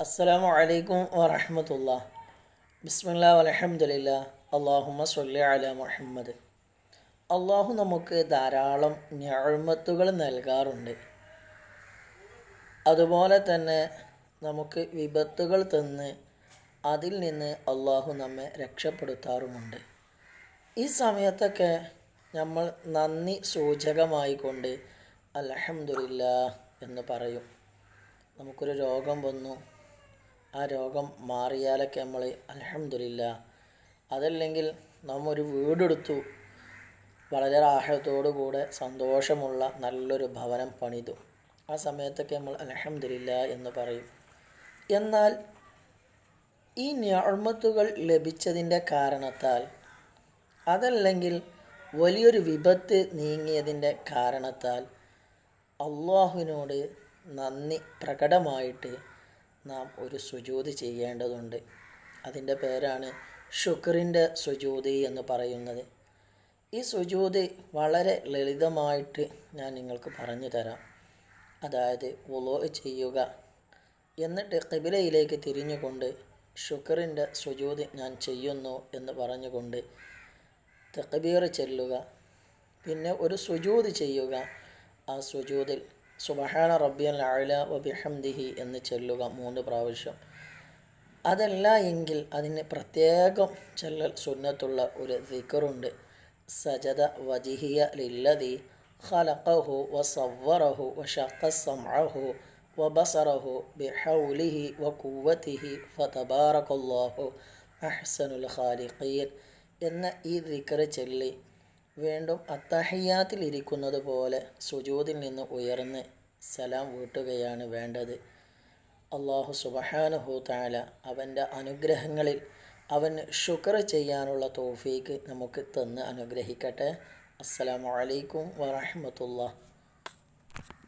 അസ്സലാമു അലൈക്കും വറഹ്മത്തുള്ളാഹി. ബിസ്മില്ലാഹി വൽഹംദുലില്ലാഹ്. അല്ലാഹുമ്മ സ്വല്ലി അലാ മുഹമ്മദ്. അള്ളാഹു നമുക്ക് ധാരാളം നിഅമത്തുകൾ നൽകാറുണ്ട്. അതുപോലെ തന്നെ നമുക്ക് വിപത്തുകൾ തന്ന് അതിൽ നിന്ന് അള്ളാഹു നമ്മെ രക്ഷപ്പെടുത്താറുമുണ്ട്. ഈ സമയത്തൊക്കെ നമ്മൾ നന്ദി സൂചകമായിക്കൊണ്ട് അൽഹംദുലില്ലാഹ് എന്ന് പറയും. നമുക്കൊരു രോഗം വന്നു, ആ രോഗം മാറിയാലൊക്കെ നമ്മൾ അൽഹംദുലില്ലാഹ്. അതല്ലെങ്കിൽ നാം ഒരു വീടെടുത്തു, വളരെ റാഹത്തോടുകൂടെ സന്തോഷമുള്ള നല്ലൊരു ഭവനം പണിതു, ആ സമയത്തൊക്കെ നമ്മൾ അൽഹംദുലില്ലാഹ് എന്ന് പറയും. എന്നാൽ ഈ നിഅമത്തുകൾ ലഭിച്ചതിൻ്റെ കാരണത്താൽ, അതല്ലെങ്കിൽ വലിയൊരു വിപത്ത് നീങ്ങിയതിൻ്റെ കാരണത്താൽ അള്ളാഹുവിനോട് നന്ദി പ്രകടമായിട്ട് നാം ഒരു സുജൂദ് ചെയ്യേണ്ടതുണ്ട്. അതിൻ്റെ പേരാണ് ശുക്രിൻ്റെ സുജൂദ് എന്ന് പറയുന്നത്. ഈ സുജൂദ് വളരെ ലളിതമായിട്ട് ഞാൻ നിങ്ങൾക്ക് പറഞ്ഞു തരാം. അതായത് വുളൂ ചെയ്യുക, എന്നിട്ട് ഖിബിലയിലേക്ക് തിരിഞ്ഞുകൊണ്ട് ശുക്രിൻ്റെ സുജൂദ് ഞാൻ ചെയ്യുന്നു എന്ന് പറഞ്ഞുകൊണ്ട് തക്ബീർ ചൊല്ലുക. പിന്നെ ഒരു സുജൂദ് ചെയ്യുക. ആ സുജൂദിൽ സുബ്ഹാന റബ്ബിയൽ അഅ്ല വബിഹംദിഹി എന്ന് ചൊല്ലുക 3 പ്രാവശ്യം. അതല്ല എങ്കിൽ അതിന് പ്രത്യേകം ചൊല്ലൽ സുന്നത്തുള്ള ഒരു ദിക്റുണ്ട്. സജദ വജ്ഹിയ ലില്ലദി ഖലഖഹു വസവ്വറഹു വശഖ സമഅഹു വബസറഹു ബിഹൗലിഹി വഖുവ്വതിഹി ഫതബാറകല്ലാഹു അഹ്സനുൽ ഖാലിഖീൻ എന്ന ഈ ദിക്ർ ചൊല്ലി വീണ്ടും അത്തഹിയ്യാത്തിൽ ഇരിക്കുന്നത് പോലെ സുജൂദിൽ നിന്ന് ഉയർന്ന് സലാം വീട്ടുകയാണ് വേണ്ടത്. അല്ലാഹു സുബ്ഹാനഹു തആല അവൻ്റെ അനുഗ്രഹങ്ങളിൽ അവന് ശുക്ർ ചെയ്യാനുള്ള തൗഫീക്ക് നമുക്ക് തന്ന് അനുഗ്രഹിക്കട്ടെ. അസ്സലാമു അലൈക്കും വറഹ്മത്തുള്ളാഹി.